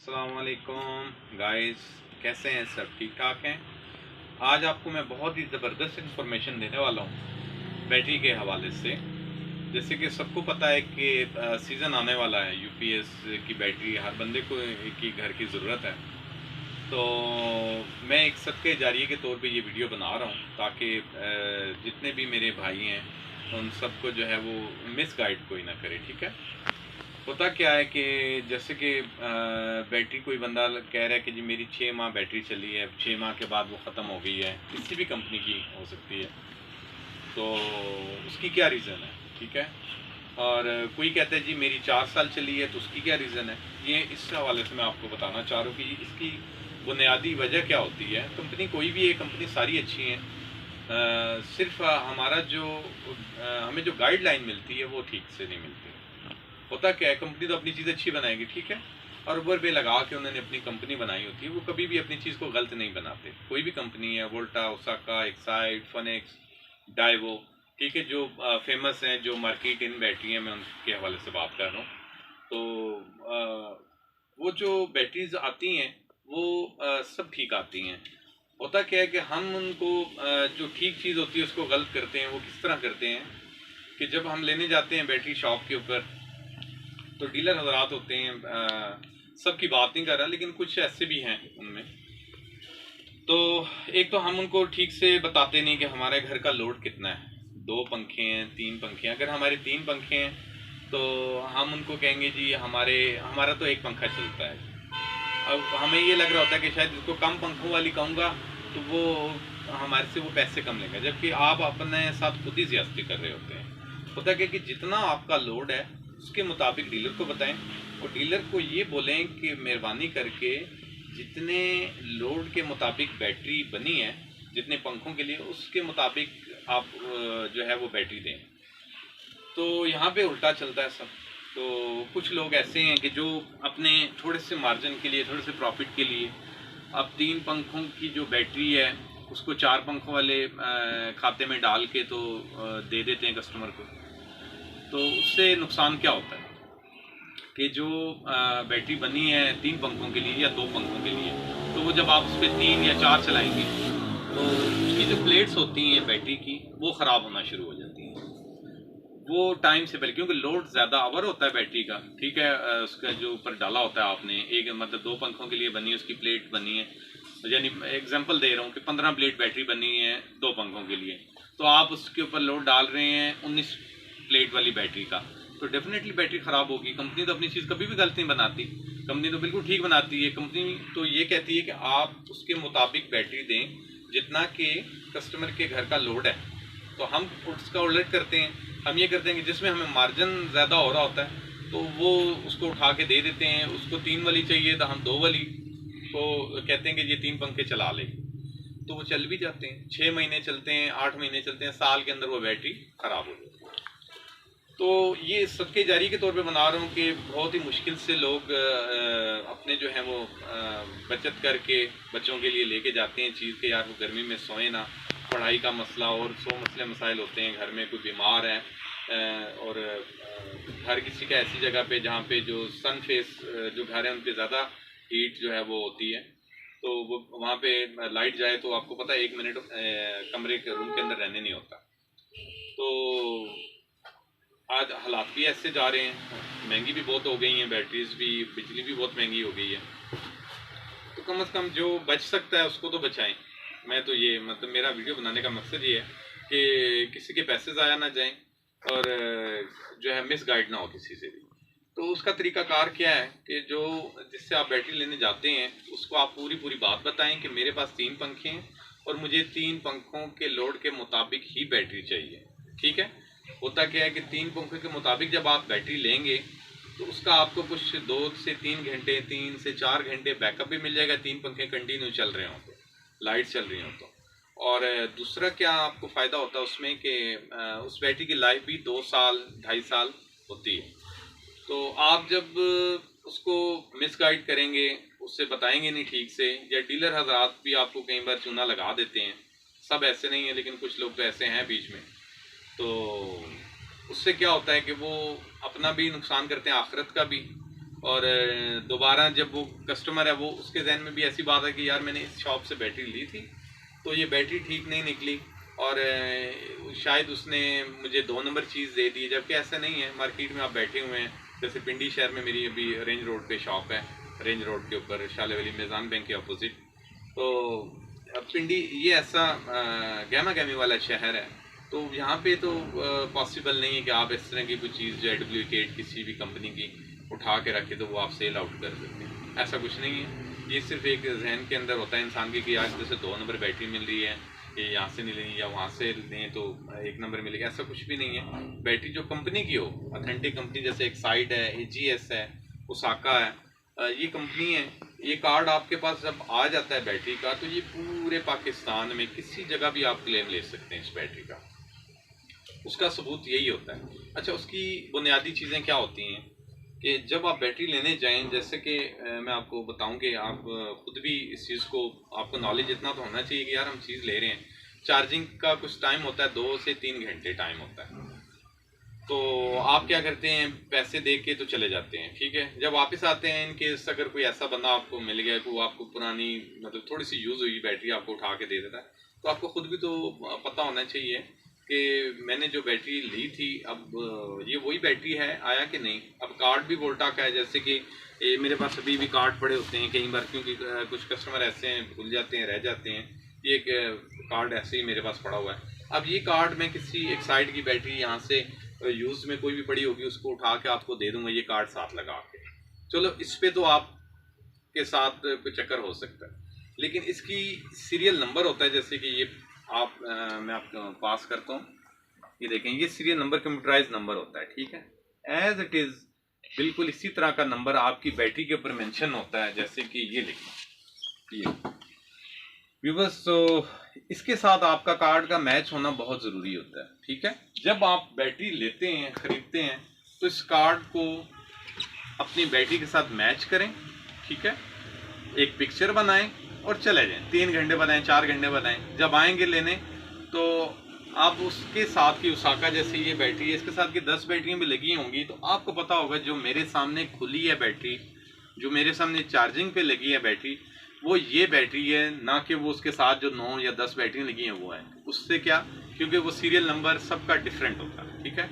अस्सलामुअलैकुम गाइस, कैसे हैं? सब ठीक ठाक हैं। आज आपको मैं बहुत ही ज़बरदस्त इंफॉर्मेशन देने वाला हूँ बैटरी के हवाले से। जैसे कि सबको पता है कि सीज़न आने वाला है, यूपीएस की बैटरी हर बंदे को एक ही घर की ज़रूरत है। तो मैं एक सदक़े जारिये के तौर पे ये वीडियो बना रहा हूँ ताकि जितने भी मेरे भाई हैं उन सबको जो है वो मिसगाइड कोई ना करे, ठीक है। होता क्या है कि जैसे कि बैटरी कोई बंदा कह रहा है कि जी मेरी 6 माह बैटरी चली है, 6 माह के बाद वो ख़त्म हो गई है, किसी भी कंपनी की हो सकती है। तो उसकी क्या रीज़न है, ठीक है। और कोई कहता है जी मेरी 4 साल चली है, तो उसकी क्या रीज़न है। ये इस हवाले से मैं आपको बताना चाह रहा हूँ कि इसकी बुनियादी वजह क्या होती है। कंपनी कोई भी है, कंपनी सारी अच्छी हैं, सिर्फ हमारा जो हमें जो गाइडलाइन मिलती है वो ठीक से नहीं मिलती। होता क्या है, कंपनी तो अपनी चीज़ अच्छी बनाएगी, ठीक है, और ऊपर पे लगा के उन्होंने अपनी कंपनी बनाई होती है। वो कभी भी अपनी चीज़ को गलत नहीं बनाते। कोई भी कंपनी है, वोल्टा, ओसाका, एक्साइड, फनेक्स, डाइवो, ठीक है, जो फेमस हैं, जो मार्केट इन बैटरी हैं, मैं उनके हवाले से बात कर रहा हूँ। तो वो जो बैटरीज आती हैं वो सब ठीक आती हैं। होता क्या है कि हम उनको जो ठीक चीज़ होती है उसको गलत करते हैं। वो किस तरह करते हैं कि जब हम लेने जाते हैं बैटरी शॉप के ऊपर, तो डीलर हजरात होते हैं, सबकी बात नहीं कर रहा लेकिन कुछ ऐसे भी हैं उनमें। तो एक तो हम उनको ठीक से बताते नहीं कि हमारे घर का लोड कितना है। 2 पंखे हैं, 3 पंखे हैं। अगर हमारे 3 पंखे हैं तो हम उनको कहेंगे जी हमारा तो एक पंखा चलता है। अब हमें ये लग रहा होता है कि शायद इसको कम पंखों वाली कहूँगा तो वो हमारे से वो पैसे कम लेगा, जबकि आप अपने साथ खुद ही ज़्यादती कर रहे होते हैं। होता क्या कि जितना आपका लोड है उसके मुताबिक डीलर को बताएं, और डीलर को ये बोलें कि मेहरबानी करके जितने लोड के मुताबिक बैटरी बनी है, जितने पंखों के लिए, उसके मुताबिक आप जो है वो बैटरी दें। तो यहाँ पे उल्टा चलता है सब। तो कुछ लोग ऐसे हैं कि जो अपने थोड़े से मार्जिन के लिए, थोड़े से प्रॉफिट के लिए, अब 3 पंखों की जो बैटरी है उसको 4 पंखों वाले खाते में डाल के तो दे देते हैं कस्टमर को। तो उससे नुकसान क्या होता है कि जो बैटरी बनी है 3 पंखों के लिए या 2 पंखों के लिए, तो वो जब आप उस पर 3 या 4 चलाएंगे तो उसकी जो प्लेट्स होती हैं बैटरी की वो ख़राब होना शुरू हो जाती हैं। वो टाइम से पहले, क्योंकि लोड ज़्यादा आवर होता है बैटरी का, ठीक है। उसका जो ऊपर डाला होता है आपने, एक मतलब 2 पंखों के लिए बनी है, उसकी प्लेट बनी है, यानी एग्जांपल दे रहा हूँ कि 15 प्लेट बैटरी बनी है 2 पंखों के लिए, तो आप उसके ऊपर लोड डाल रहे हैं 19 प्लेट वाली बैटरी का, तो डेफिनेटली बैटरी ख़राब होगी। कंपनी तो अपनी चीज़ कभी भी गलत नहीं बनाती, कंपनी तो बिल्कुल ठीक बनाती है। कंपनी तो ये कहती है कि आप उसके मुताबिक बैटरी दें जितना कि कस्टमर के घर का लोड है। तो हम उसका उलट करते हैं, हम ये करते हैं कि जिसमें हमें मार्जिन ज़्यादा हो रहा होता है तो वो उसको उठा के दे देते हैं। उसको 3 वाली चाहिए तो हम 2 वाली को कहते हैं कि ये 3 पंखे चला ले, तो वो चल भी जाते हैं। 6 महीने चलते हैं, 8 महीने चलते हैं, साल के अंदर वो बैटरी ख़राब हो जाती है। तो ये सदके जारी के तौर पे बना रहा हूँ कि बहुत ही मुश्किल से लोग अपने जो है वो बचत करके बच्चों के लिए लेके जाते हैं चीज़ के, यार वो गर्मी में सोए ना, पढ़ाई का मसला और 100 मसले मसाइल होते हैं, घर में कोई बीमार है, और हर किसी का ऐसी जगह पे जहाँ पे जो सन फेस जो घर है उन पे ज़्यादा हीट जो है वो होती है, तो वो वहाँ पे लाइट जाए तो आपको पता है 1 मिनट कमरे के रूम के अंदर रहने नहीं होता। तो आज हालात भी ऐसे जा रहे हैं, महंगी भी बहुत हो गई हैं बैटरीज भी, बिजली भी बहुत महंगी हो गई है। तो कम से कम जो बच सकता है उसको तो बचाएं। मैं तो ये मतलब मेरा वीडियो बनाने का मकसद ये है कि किसी के पैसे ज़ाया ना जाएं और जो है मिसगाइड ना हो किसी से भी। तो उसका तरीकाकार क्या है कि जो जिससे आप बैटरी लेने जाते हैं उसको आप पूरी पूरी बात बताएं कि मेरे पास 3 पंखे हैं और मुझे 3 पंखों के लोड के मुताबिक ही बैटरी चाहिए, ठीक है। होता क्या है कि 3 पंखों के मुताबिक जब आप बैटरी लेंगे तो उसका आपको कुछ 2 से 3 घंटे, 3 से 4 घंटे बैकअप भी मिल जाएगा, 3 पंखे कंटिन्यू चल रहे हों तो, लाइट चल रही हो तो। और दूसरा क्या आपको फ़ायदा होता है उसमें कि उस बैटरी की लाइफ भी 2 साल 2.5 साल होती है। तो आप जब उसको मिसगाइड करेंगे, उससे बताएंगे नहीं ठीक से, या डीलर हजरात भी आपको कई बार चूना लगा देते हैं, सब ऐसे नहीं है लेकिन कुछ लोग तो ऐसे हैं बीच में, तो उससे क्या होता है कि वो अपना भी नुकसान करते हैं, आखिरत का भी, और दोबारा जब वो कस्टमर है वो उसके जहन में भी ऐसी बात है कि यार मैंने इस शॉप से बैटरी ली थी तो ये बैटरी ठीक नहीं निकली और शायद उसने मुझे 2 नंबर चीज़ दे दी, जबकि ऐसा नहीं है। मार्केट में आप बैठे हुए हैं, जैसे पिंडी शहर में मेरी अभी रेंज रोड पे शॉप है, रेंज रोड के ऊपर शाले वाली मेज़ान बैंक के अपोजिट। तो पिंडी ये ऐसा गहमा गहमी वाला शहर है, तो यहाँ पे तो पॉसिबल नहीं है कि आप इस तरह की कोई चीज़ जो है डुप्लीकेट किसी भी कंपनी की उठा के रखे तो वो आप सेल आउट कर सकते हैं। ऐसा कुछ नहीं है, ये सिर्फ एक जहन के अंदर होता है इंसान के कि आज जैसे 2 नंबर बैटरी मिल रही है, ये यहाँ से नहीं लेनी या वहाँ से लें तो 1 नंबर मिलेगा, ऐसा कुछ भी नहीं है। बैटरी जो कंपनी की हो, ऑथेंटिक कंपनी, जैसे एक्साइड है, AGS है, ओसाका है, ये कंपनी है। ये कार्ड आपके पास जब आ जाता है बैटरी का, तो ये पूरे पाकिस्तान में किसी जगह भी आप क्लेम ले सकते हैं इस बैटरी का। उसका सबूत यही होता है। अच्छा, उसकी बुनियादी चीज़ें क्या होती हैं कि जब आप बैटरी लेने जाएं, जैसे कि मैं आपको बताऊं कि आप खुद भी इस चीज़ को, आपको नॉलेज इतना तो होना चाहिए कि यार हम चीज़ ले रहे हैं, चार्जिंग का कुछ टाइम होता है, 2 से 3 घंटे टाइम होता है। तो आप क्या करते हैं, पैसे दे के तो चले जाते हैं, ठीक है। जब वापस आते हैं, इन केस अगर कोई ऐसा बंदा आपको मिल गया कि वो आपको पुरानी मतलब थोड़ी सी यूज़ हुई बैटरी आपको उठा के दे देता है, तो आपको खुद भी तो पता होना चाहिए कि मैंने जो बैटरी ली थी अब ये वही बैटरी है आया कि नहीं। अब कार्ड भी वोल्टा का है, जैसे कि ये मेरे पास अभी भी कार्ड पड़े होते हैं कई बार, क्योंकि कुछ कस्टमर ऐसे हैं भूल जाते हैं, रह जाते हैं। ये एक कार्ड ऐसे ही मेरे पास पड़ा हुआ है। अब ये कार्ड मैं किसी एक साइड की बैटरी यहाँ से यूज़ में कोई भी पड़ी होगी उसको उठा के आपको दे दूंगा, ये कार्ड साथ लगा के। चलो, इस पे तो आपके साथ कोई चक्कर हो सकता है, लेकिन इसकी सीरियल नंबर होता है, जैसे कि ये आप मैं आपको पास करता हूँ, ये देखें, ये सीरियल नंबर कंप्यूटराइज नंबर होता है, ठीक है। एज इट इज़ बिल्कुल इसी तरह का नंबर आपकी बैटरी के ऊपर मेंशन होता है, जैसे कि ये लिखना, ये व्यूअर्स। तो इसके साथ आपका कार्ड का मैच होना बहुत ज़रूरी होता है, ठीक है। जब आप बैटरी लेते हैं, ख़रीदते हैं, तो इस कार्ड को अपनी बैटरी के साथ मैच करें, ठीक है। एक पिक्चर बनाएं और चले जाएं, 3 घंटे बनाएं, 4 घंटे बनाएं। जब आएंगे लेने तो आप उसके साथ की ओसाका, जैसे ये बैटरी है, इसके साथ की 10 बैटरियाँ भी लगी होंगी, तो आपको पता होगा जो मेरे सामने खुली है बैटरी, जो मेरे सामने चार्जिंग पे लगी है बैटरी, वो ये बैटरी है, ना कि वो उसके साथ जो 9 या 10 बैटरी लगी हैं वो है। उससे क्या, क्योंकि वो सीरियल नंबर सबका डिफरेंट होता है, ठीक है।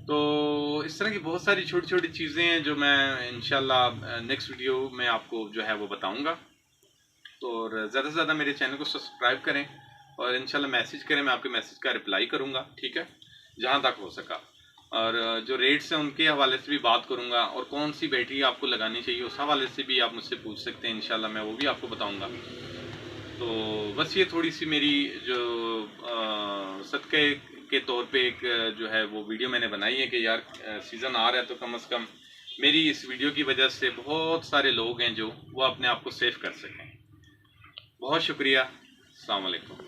तो इस तरह की बहुत सारी छोटी छोटी चीज़ें हैं जो मैं इंशाल्लाह नेक्स्ट वीडियो में आपको जो है वो बताऊंगा। तो ज़्यादा से ज़्यादा मेरे चैनल को सब्सक्राइब करें और इंशाल्लाह मैसेज करें, मैं आपके मैसेज का रिप्लाई करूंगा, ठीक है, जहां तक हो सका। और जो रेट्स हैं उनके हवाले से भी बात करूंगा, और कौन सी बैटरी आपको लगानी चाहिए उस हवाले से भी आप मुझसे पूछ सकते हैं, इंशाल्लाह मैं वो भी आपको बताऊंगा। तो बस ये थोड़ी सी मेरी जो सदक़े के तौर पे एक जो है वो वीडियो मैंने बनाई है कि यार सीज़न आ रहा है, तो कम से कम मेरी इस वीडियो की वजह से बहुत सारे लोग हैं जो वो अपने आप को सेफ कर सकें। बहुत शुक्रिया। अस्सलाम वालेकुम।